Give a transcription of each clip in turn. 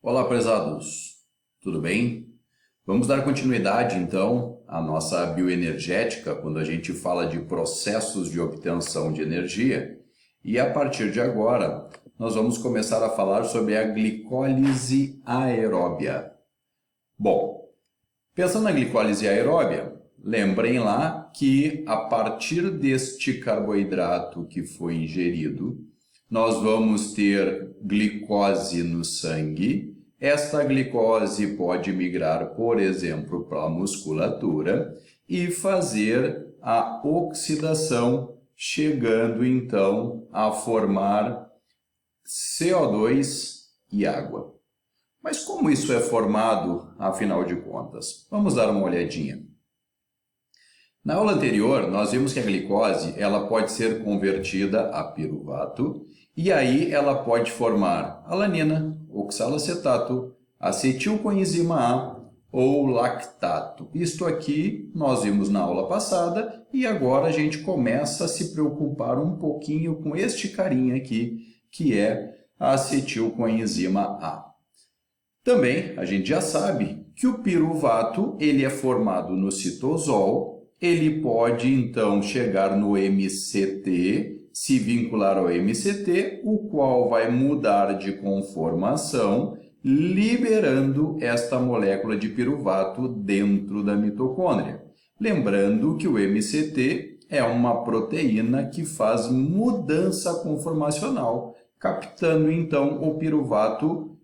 Olá, prezados! Tudo bem? Vamos dar continuidade, então, à nossa bioenergética, quando a gente fala de processos de obtenção de energia. E a partir de agora, nós vamos começar a falar sobre a glicólise aeróbia. Bom, pensando na glicólise aeróbia, lembrem lá que a partir deste carboidrato que foi ingerido, nós vamos ter glicose no sangue. Esta glicose pode migrar, por exemplo, para a musculatura e fazer a oxidação, chegando então a formar CO2 e água. Mas como isso é formado, afinal de contas? Vamos dar uma olhadinha. Na aula anterior, nós vimos que a glicose ela pode ser convertida a piruvato e aí ela pode formar alanina, oxalacetato, acetilcoenzima A ou lactato. Isto aqui nós vimos na aula passada e agora a gente começa a se preocupar um pouquinho com este carinha aqui, que é a acetilcoenzima A. Também a gente já sabe que o piruvato ele é formado no citosol. Ele pode, então, chegar no MCT, se vincular ao MCT, o qual vai mudar de conformação, liberando esta molécula de piruvato dentro da mitocôndria. Lembrando que o MCT é uma proteína que faz mudança conformacional, captando, então, o piruvato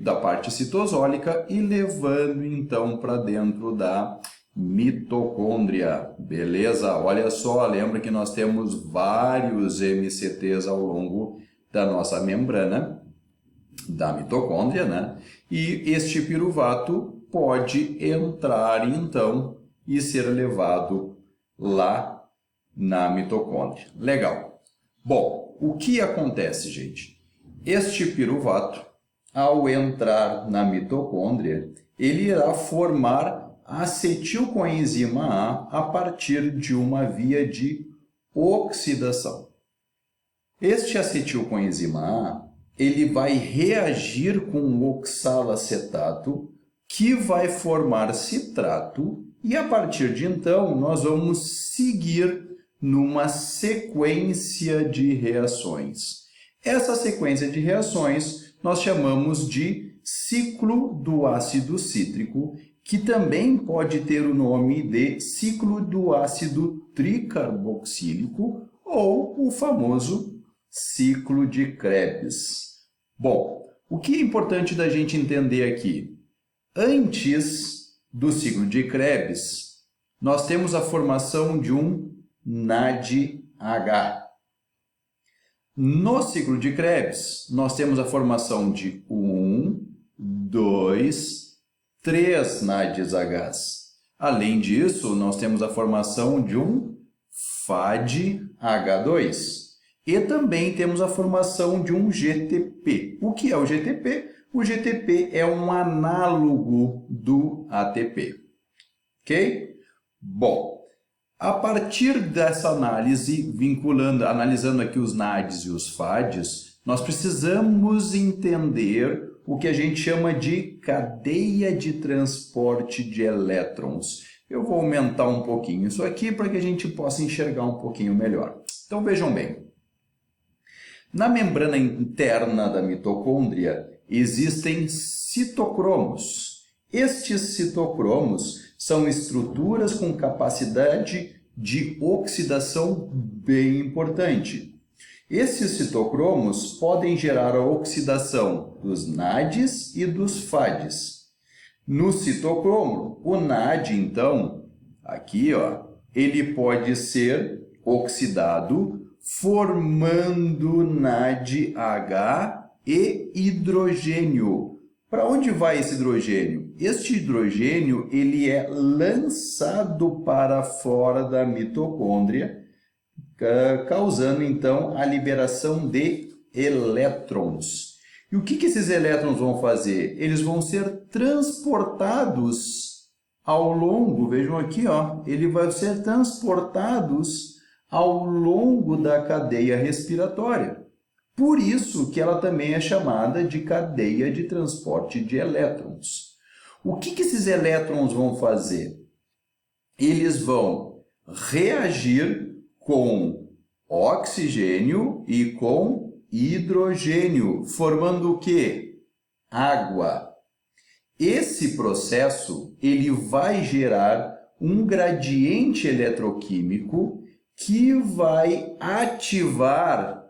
da parte citosólica e levando, então, para dentro da mitocôndria, beleza? Olha só, lembra que nós temos vários MCTs ao longo da nossa membrana da mitocôndria, né? E este piruvato pode entrar, então, e ser levado lá na mitocôndria. Legal. Bom, o que acontece, gente? Este piruvato, ao entrar na mitocôndria, ele irá formar acetilcoenzima A partir de uma via de oxidação. Este acetilcoenzima A, ele vai reagir com o oxalacetato, que vai formar citrato, e a partir de então nós vamos seguir numa sequência de reações. Essa sequência de reações nós chamamos de ciclo do ácido cítrico, que também pode ter o nome de ciclo do ácido tricarboxílico ou o famoso ciclo de Krebs. Bom, o que é importante da gente entender aqui? Antes do ciclo de Krebs, nós temos a formação de um NADH. No ciclo de Krebs, nós temos a formação de 1, 2, 3 NADHs. Além disso, nós temos a formação de um FADH2. E também temos a formação de um GTP. O que é o GTP? O GTP é um análogo do ATP. Ok? Bom, a partir dessa análise, analisando aqui os NADs e os FADs, nós precisamos entender o que a gente chama de cadeia de transporte de elétrons. Eu vou aumentar um pouquinho isso aqui para que a gente possa enxergar um pouquinho melhor. Então vejam bem, na membrana interna da mitocôndria existem citocromos. Estes citocromos são estruturas com capacidade de oxidação bem importante. Esses citocromos podem gerar a oxidação dos NADs e dos FADs. No citocromo, o NAD, então, aqui, ó, ele pode ser oxidado formando NADH e hidrogênio. Para onde vai esse hidrogênio? Este hidrogênio ele é lançado para fora da mitocôndria, causando, então, a liberação de elétrons. E o que esses elétrons vão fazer? Eles vão ser transportados ao longo, vejam aqui, ó, ele vai ser transportados ao longo da cadeia respiratória. Por isso que ela também é chamada de cadeia de transporte de elétrons. O que esses elétrons vão fazer? Eles vão reagir com oxigênio e com hidrogênio, formando o quê? Água. Esse processo ele vai gerar um gradiente eletroquímico que vai ativar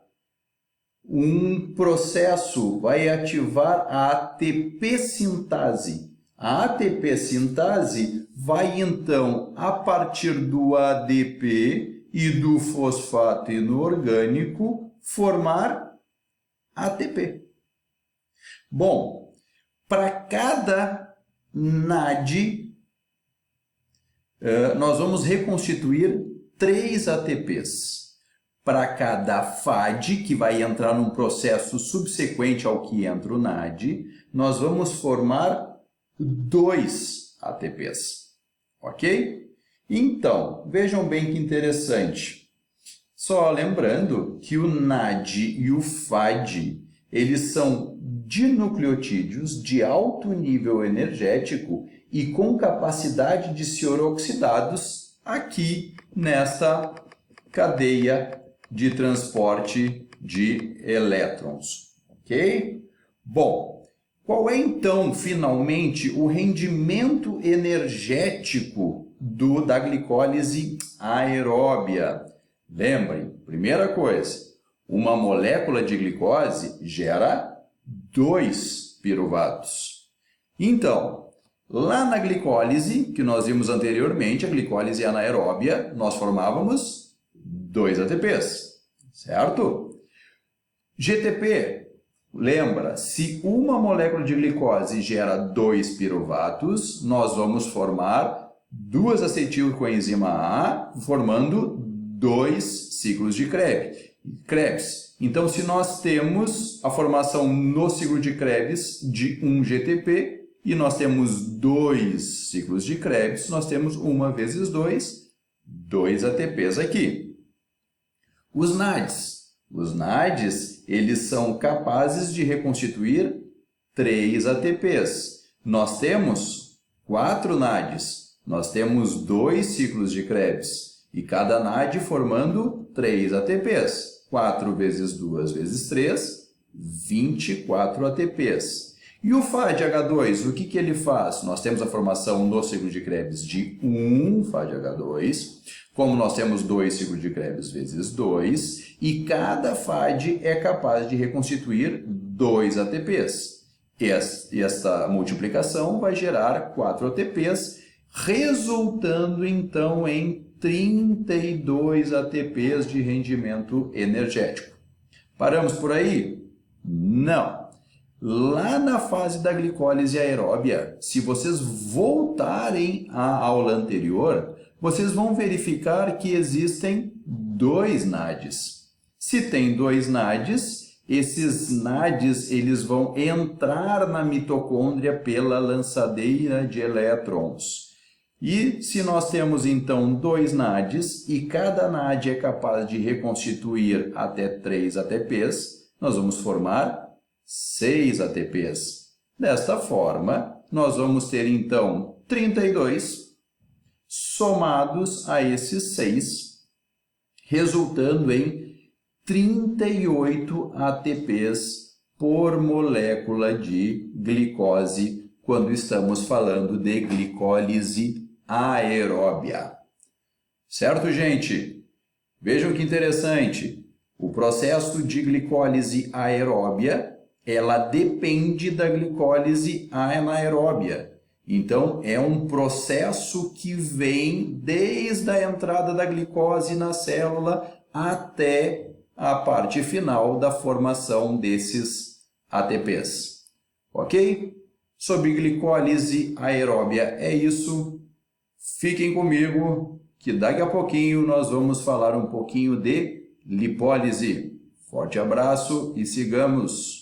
um processo, vai ativar a ATP sintase. A ATP sintase vai então, a partir do ADP e do fosfato inorgânico, formar ATP. Bom, para cada NAD, nós vamos reconstituir 3 ATPs. Para cada FAD, que vai entrar num processo subsequente ao que entra o NAD, nós vamos formar 2 ATPs. Ok? Então, vejam bem que interessante. Só lembrando que o NAD e o FAD, eles são dinucleotídeos de alto nível energético e com capacidade de ser oxidados aqui nesta cadeia de transporte de elétrons. Ok? Bom, qual é então, finalmente, o rendimento energético da glicólise aeróbia? Lembrem, primeira coisa, uma molécula de glicose gera 2 piruvatos. Então, lá na glicólise, que nós vimos anteriormente, a glicólise anaeróbia, nós formávamos 2 ATPs, certo? GTP, lembra, se uma molécula de glicose gera 2 piruvatos, nós vamos formar 2 acetilcoenzima A, formando 2 ciclos de Krebs. Então, se nós temos a formação no ciclo de Krebs de 1 GTP e nós temos 2 ciclos de Krebs, nós temos 1 vezes 2, 2 ATPs aqui. Os NADs, eles são capazes de reconstituir 3 ATPs. Nós temos 4 NADs, nós temos 2 ciclos de Krebs e cada NAD formando 3 ATPs. 4 vezes 2 vezes 3, 24 ATPs. E o FADH2, o que ele faz? Nós temos a formação no ciclo de Krebs de 1 FADH2, como nós temos 2 ciclos de Krebs vezes 2, e cada FAD é capaz de reconstituir 2 ATPs. Esta multiplicação vai gerar 4 ATPs, resultando então em 32 ATPs de rendimento energético. Paramos por aí? Não. Lá na fase da glicólise aeróbia, se vocês voltarem à aula anterior, vocês vão verificar que existem 2 NADs. Se tem 2 NADs, esses NADs eles vão entrar na mitocôndria pela lançadeira de elétrons. E se nós temos então 2 NADs e cada NAD é capaz de reconstituir até 3 ATPs, nós vamos formar 6 ATPs. Desta forma, nós vamos ter então 32 somados a esses 6, resultando em 38 ATPs por molécula de glicose, quando estamos falando de glicólise aeróbia. Certo, gente? Vejam que interessante. O processo de glicólise aeróbia, ela depende da glicólise anaeróbia. Então, é um processo que vem desde a entrada da glicose na célula até a parte final da formação desses ATPs. Ok? Sobre glicólise aeróbia é isso. Fiquem comigo, que daqui a pouquinho nós vamos falar um pouquinho de lipólise. Forte abraço e sigamos!